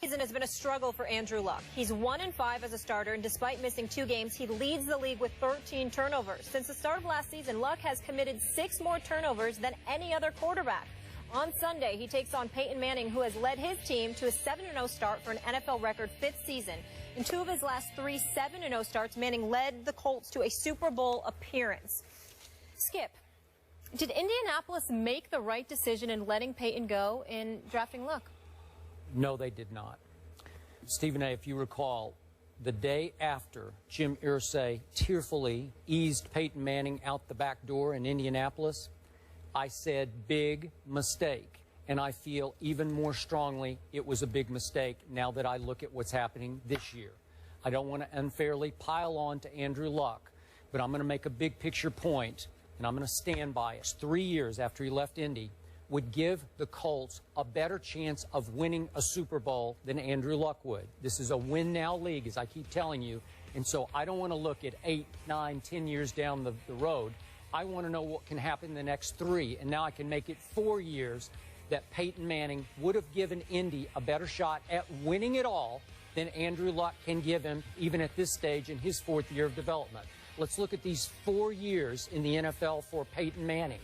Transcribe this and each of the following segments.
Season has been a struggle for Andrew Luck. He's 1-5 as a starter, and despite missing 2 games, he leads the league with 13 turnovers. Since the start of last season, Luck has committed 6 more turnovers than any other quarterback. On Sunday, he takes on Peyton Manning, who has led his team to a 7-0 start for an NFL record 5th season. In 2 of his last 3 7-0 starts, Manning led the Colts to a Super Bowl appearance. Skip, did Indianapolis make the right decision in letting Peyton go in drafting Luck? No, they did not. Stephen A., if you recall, the day after Jim Irsay tearfully eased Peyton Manning out the back door in Indianapolis, I said big mistake. And I feel even more strongly it was a big mistake now that I look at what's happening this year. I don't want to unfairly pile on to Andrew Luck, but I'm going to make a big picture point, and I'm going to stand by it. 3 years after he left Indy would give the Colts a better chance of winning a Super Bowl than Andrew Luck would. This is a win-now league, as I keep telling you, and so I don't want to look at 8, 9, 10 years down the road. I want to know what can happen in the next 3, and now I can make it 4 years that Peyton Manning would have given Indy a better shot at winning it all than Andrew Luck can give him, even at this stage in his 4th year of development. Let's look at these 4 years in the NFL for Peyton Manning.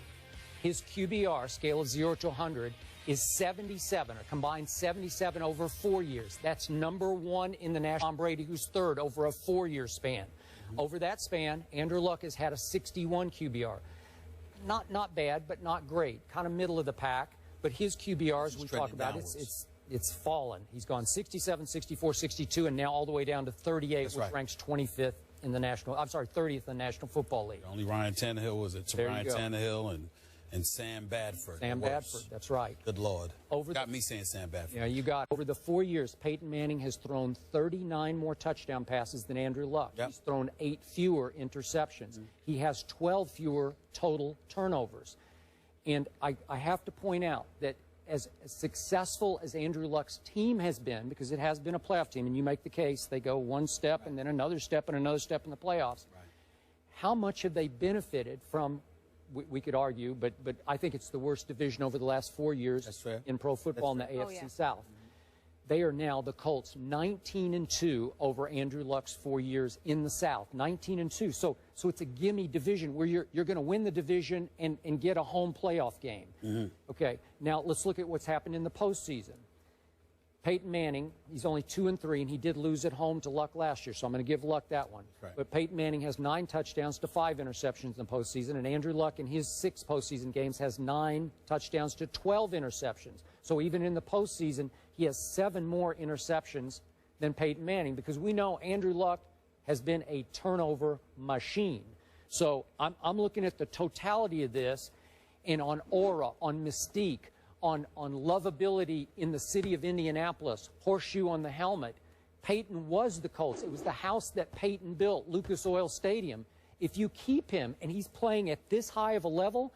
His QBR, scale of 0 to 100, is 77, a combined 77 over 4 years. That's #1 in the national. Tom Brady, who's 3rd over a 4-year span. Over that span, Andrew Luck has had a 61 QBR. Not bad, but not great. Kind of middle of the pack. But his QBR, as we talk about, it's fallen. He's gone 67, 64, 62, and now all the way down to 38, which ranks 25th in the national. I'm sorry, 30th in the National Football League. Only Ryan Tannehill was it? Ryan Tannehill and Sam Bradford. Sam Bradford, that's right. Good Lord. Got me saying Sam Bradford. Yeah, you got. Over the 4 years, Peyton Manning has thrown 39 more touchdown passes than Andrew Luck. Yep. He's thrown 8 fewer interceptions. He has 12 fewer total turnovers. And I have to point out that as successful as Andrew Luck's team has been, because it has been a playoff team, and you make the case, they go one step and then another step and another step in the playoffs. How much have they benefited from, we could argue, but I think it's the worst division over the last 4 years in pro football in the AFC South. They are now, the Colts, 19-2 over Andrew Luck's 4 years in the South. 19-2. So it's a gimme division where you're going to win the division and get a home playoff game. Okay, now let's look at what's happened in the postseason. Peyton Manning, he's only 2-3, and he did lose at home to Luck last year, so I'm going to give Luck that one. But Peyton Manning has 9 touchdowns to 5 interceptions in the postseason, and Andrew Luck in his 6 postseason games has 9 touchdowns to 12 interceptions. So even in the postseason, he has 7 more interceptions than Peyton Manning, because we know Andrew Luck has been a turnover machine. So I'm looking at the totality of this, and on aura, on mystique, on lovability in the city of Indianapolis, horseshoe on the helmet. Peyton was the Colts. It was the house that Peyton built, Lucas Oil Stadium. If you keep him and he's playing at this high of a level,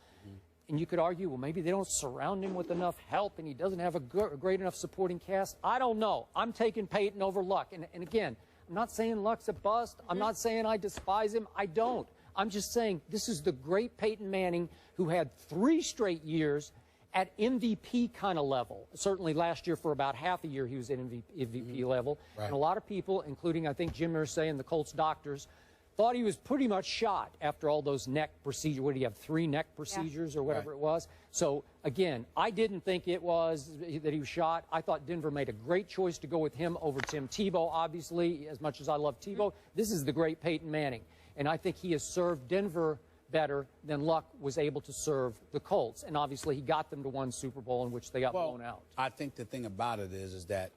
and you could argue, well, maybe they don't surround him with enough help and he doesn't have a great enough supporting cast. I don't know. I'm taking Peyton over Luck. And again, I'm not saying Luck's a bust. I'm not saying I despise him. I don't. I'm just saying this is the great Peyton Manning who had 3 straight years at MVP kind of level. Certainly last year for about half a year he was at MVP level. And a lot of people, including I think Jim Irsay and the Colts doctors, thought he was pretty much shot after all those neck procedures. What did he have, 3 neck procedures or whatever it was? So again, I didn't think it was that he was shot. I thought Denver made a great choice to go with him over Tim Tebow, obviously, as much as I love Tebow. This is the great Peyton Manning. And I think he has served Denver better than Luck was able to serve the Colts. And obviously he got them to 1 Super Bowl in which they got blown out. I think the thing about it is that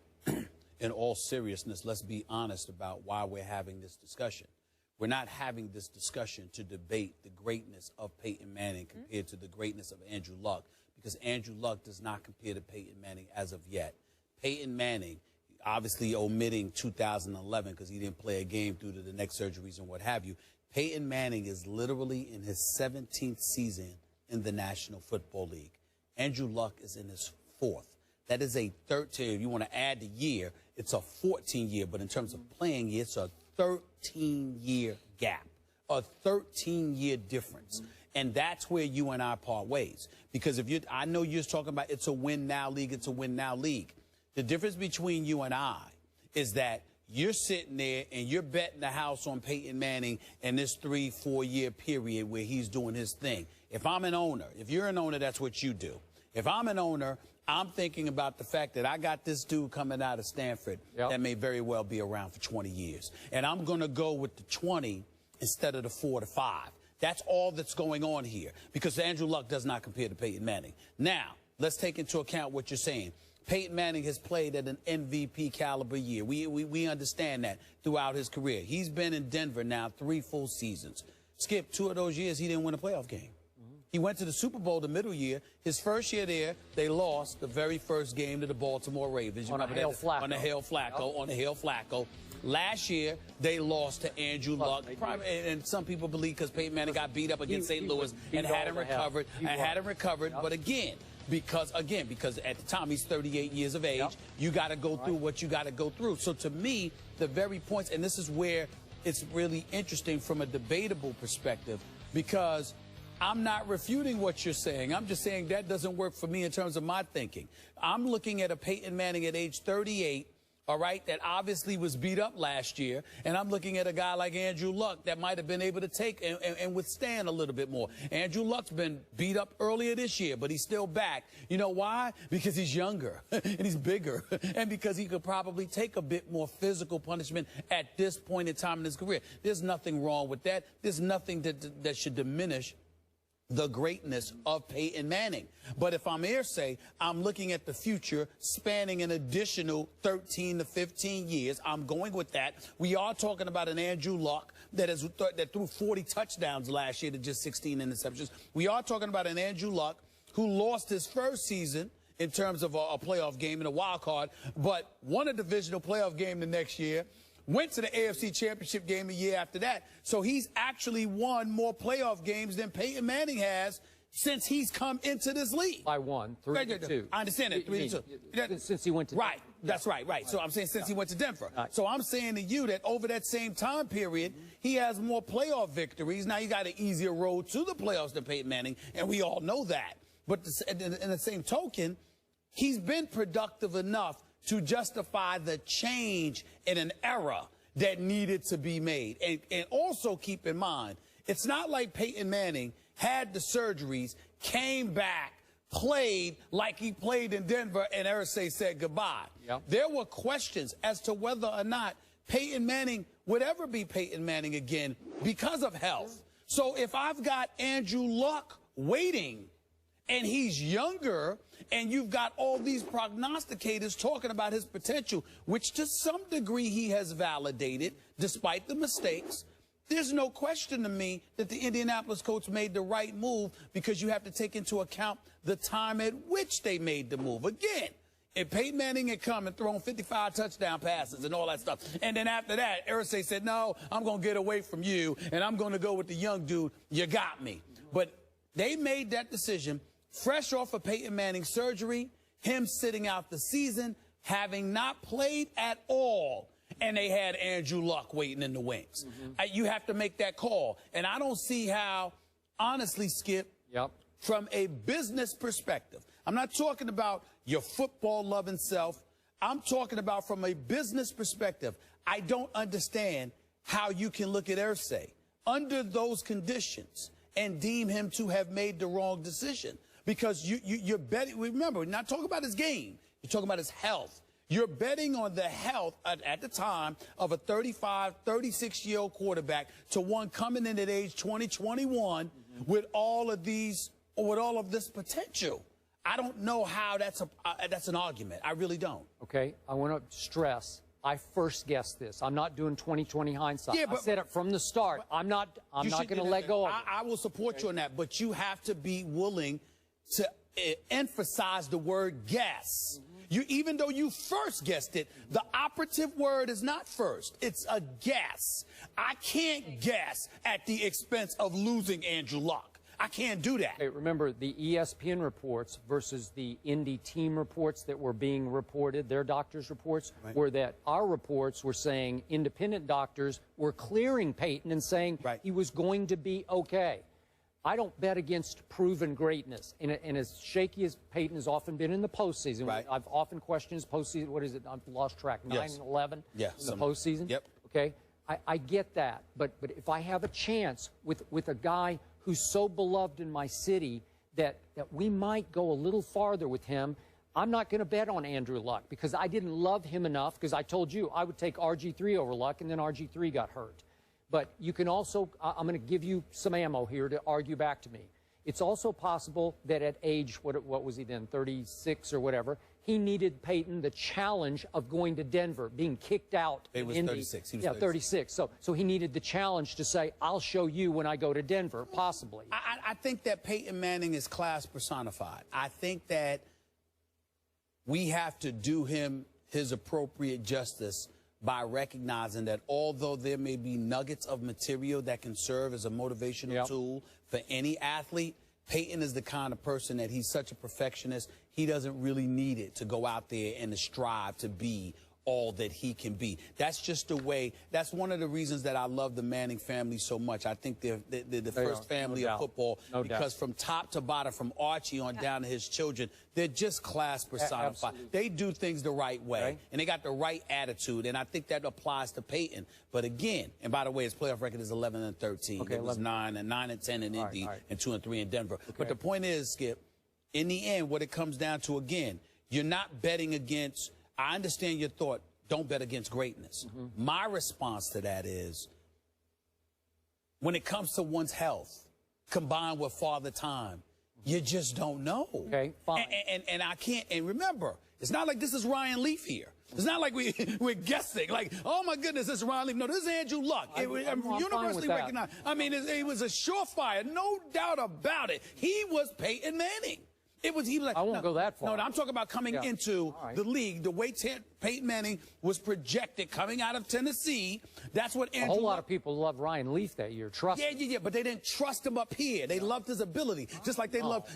in all seriousness, let's be honest about why we're having this discussion. We're not having this discussion to debate the greatness of Peyton Manning compared to the greatness of Andrew Luck, because Andrew Luck does not compare to Peyton Manning as of yet. Peyton Manning, obviously omitting 2011 because he didn't play a game due to the neck surgeries and what have you, Peyton Manning is literally in his 17th season in the National Football League. Andrew Luck is in his 4th. That is a 13. If you want to add the year, it's a 14-year. But in terms of playing, it's a 13-year gap, a 13-year difference. And that's where you and I part ways. Because if you, I know you're talking about it's a win-now league, it's a win-now league. The difference between you and I is that you're sitting there and you're betting the house on Peyton Manning in this 3-4 year period where he's doing his thing. If I'm an owner, if you're an owner, that's what you do. If I'm an owner, I'm thinking about the fact that I got this dude coming out of Stanford that may very well be around for 20 years. And I'm going to go with the 20 instead of the 4 to 5. That's all that's going on here, because Andrew Luck does not compare to Peyton Manning. Now, let's take into account what you're saying. Peyton Manning has played at an MVP caliber year. We understand that throughout his career. He's been in Denver now 3 full seasons. Skip, 2 of those years he didn't win a playoff game. He went to the Super Bowl the middle year. His first year there, they lost the very first game to the Baltimore Ravens. On a Hail Flacco. On a Hail Flacco. On a Hail Flacco. Last year, they lost to Andrew Luck. And some people believe because Peyton Manning got beat up against St. Louis and hadn't recovered. But again, because at the time he's 38 years of age, you got to go through what you got to go through. So to me, the very points, and this is where it's really interesting from a debatable perspective, because I'm not refuting what you're saying. I'm just saying that doesn't work for me in terms of my thinking. I'm looking at a Peyton Manning at age 38, all right, that obviously was beat up last year. And I'm looking at a guy like Andrew Luck that might have been able to take and withstand a little bit more. Andrew Luck's been beat up earlier this year, but he's still back. You know why? Because he's younger and he's bigger, and because he could probably take a bit more physical punishment at this point in time in his career. There's nothing wrong with that. There's nothing that should diminish the greatness of Peyton Manning. But if I'm Irsay, I'm looking at the future spanning an additional 13 to 15 years. I'm going with that. We are talking about an Andrew Luck that threw 40 touchdowns last year to just 16 interceptions. We are talking about an Andrew Luck who lost his first season in terms of a playoff game in a wild card, but won a divisional playoff game the next year. Went to the AFC Championship game a year after that. So he's actually won more playoff games than Peyton Manning has since he's come into this league. By 1, 3 to 2. I understand that, 3 to 2. Since he went to Denver. That's right. So I'm saying since he went to Denver. So I'm saying to you that over that same time period, he has more playoff victories. Now, he got an easier road to the playoffs than Peyton Manning, and we all know that. But in the same token, he's been productive enough to justify the change in an era that needed to be made. And also keep in mind, it's not like Peyton Manning had the surgeries, came back, played like he played in Denver, and Irsay said goodbye. There were questions as to whether or not Peyton Manning would ever be Peyton Manning again because of health. So if I've got Andrew Luck waiting, and he's younger, and you've got all these prognosticators talking about his potential, which to some degree he has validated, despite the mistakes, there's no question to me that the Indianapolis Colts made the right move, because you have to take into account the time at which they made the move. Again, if Peyton Manning had come and thrown 55 touchdown passes and all that stuff, and then after that, Irsay said, no, I'm going to get away from you, and I'm going to go with the young dude, you got me. But they made that decision fresh off of Peyton Manning's surgery, him sitting out the season, having not played at all, and they had Andrew Luck waiting in the wings. You have to make that call. And I don't see how, honestly, Skip, from a business perspective, I'm not talking about your football-loving self. I'm talking about from a business perspective. I don't understand how you can look at Irsay under those conditions and deem him to have made the wrong decision. Because you're betting, remember, we're not talking about his game. You're talking about his health. You're betting on the health at the time of a 35, 36-year-old quarterback to one coming in at age 20, 21 with all of this potential. I don't know how that's an argument. I really don't. Okay, I want to stress, I first guessed this. I'm not doing 20/20 hindsight. I said it from the start. I'm not going to let go of it. I will support you on that, but you have to be willing to emphasize the word guess. Even though you first guessed it, the operative word is not first. It's a guess. I can't guess at the expense of losing Andrew Luck. I can't do that. Hey, remember, the ESPN reports versus the Indy team reports that were being reported, their doctors' reports, were that our reports were saying independent doctors were clearing Peyton and saying he was going to be okay. I don't bet against proven greatness. And as shaky as Peyton has often been in the postseason, right. I've often questioned his postseason. What is it? I've lost track. 9-11 in the postseason? Yep. Okay. I get that. But if I have a chance with a guy who's so beloved in my city that we might go a little farther with him, I'm not going to bet on Andrew Luck because I didn't love him enough, because I told you I would take RG3 over Luck, and then RG3 got hurt. But you can also, I'm going to give you some ammo here to argue back to me. It's also possible that at age, what was he then, 36 or whatever, he needed Peyton the challenge of going to Denver, being kicked out. It was in 36. He was 36. So he needed the challenge to say, I'll show you when I go to Denver, possibly. I think that Peyton Manning is class personified. I think that we have to do him his appropriate justice by recognizing that although there may be nuggets of material that can serve as a motivational tool for any athlete, Peyton is the kind of person that he's such a perfectionist, he doesn't really need it to go out there and to strive to be all that he can be. That's just the way. That's one of the reasons that I love the Manning family so much. I think they're the first family of football because from top to bottom, from Archie on down to his children, they're just class personified. They do things the right way, and they got the right attitude, and I think that applies to Peyton. But again, and by the way, his playoff record is 11-13. Okay, it was 9-10 in Indy and 2-3 in Denver. Okay. But the point is, Skip, in the end, what it comes down to, again, you're not betting against. I understand your thought, don't bet against greatness. My response to that is, when it comes to one's health, combined with father time, you just don't know. Okay, fine. And I can't, and remember, it's not like this is Ryan Leaf here. It's not like we're guessing, like, oh my goodness, this is Ryan Leaf. No, this is Andrew Luck. I'm Universally recognized. I mean, it was a surefire, no doubt about it. He was Peyton Manning. He was like, I won't go that far. No, I'm talking about coming into the league, the way Peyton Manning was projected coming out of Tennessee. That's what Andrew. A whole lot of people loved Ryan Leaf that year. Trust me. Yeah, but they didn't trust him up here. They loved his ability, just like they loved.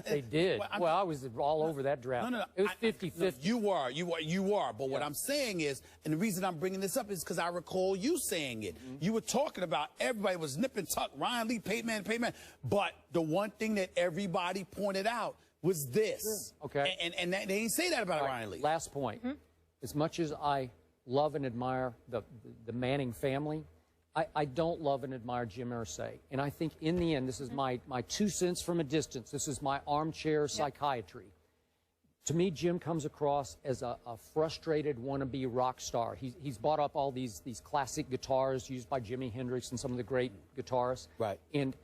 They did. Well, I was all over that draft. No. It was 50-50. You are. But what I'm saying is, and the reason I'm bringing this up is because I recall you saying it. You were talking about everybody was nip and tuck, Ryan Leaf, Peyton Manning. But the one thing that everybody pointed out was this. Okay. And they didn't say that about Ryan Leaf. Last point. As much as I love and admire the Manning family, I don't love and admire Jim Irsay. And I think in the end, this is my 2 cents from a distance. This is my armchair psychiatry. To me, Jim comes across as a frustrated wannabe rock star. He's bought up all these classic guitars used by Jimi Hendrix and some of the great guitarists. Right. And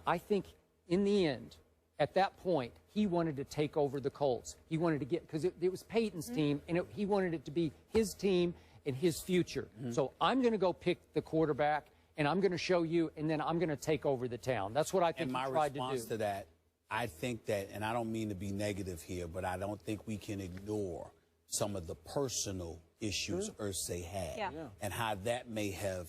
I think in the end, at that point, he wanted to take over the Colts. He wanted to get, because it was Peyton's team, and he wanted it to be his team and his future. So I'm going to go pick the quarterback, and I'm going to show you, and then I'm going to take over the town. That's what I think he tried to do. And my response to that, I think that, and I don't mean to be negative here, but I don't think we can ignore some of the personal issues Irsay had and how that may have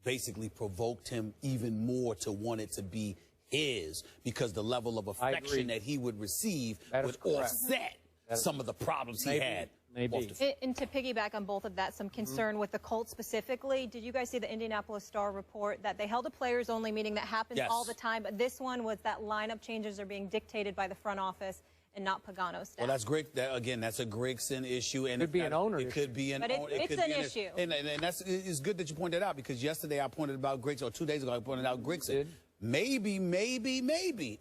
basically provoked him even more to want it to be his, because the level of affection that he would receive would offset some of the problems he had. Maybe. And to piggyback on both of that, some concern with the Colts specifically. Did you guys see the Indianapolis Star report that they held a players-only meeting that happens all the time, but this one was that lineup changes are being dictated by the front office and not Pagano's staff? Well, that's great. Again, that's a Grigson issue. And it could be an owner issue. It could be an owner. It's an issue. And it's good that you pointed that out, because yesterday I pointed about Grigson, or 2 days ago I pointed out Grigson. Maybe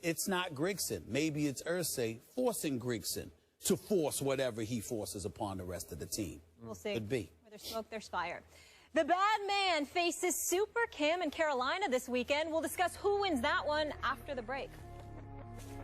it's not Grigson. Maybe it's Irsay forcing Grigson to force whatever he forces upon the rest of the team. We'll see. Could be. Where there's smoke, there's fire. The bad man faces Super Cam in Carolina this weekend. We'll discuss who wins that one after the break.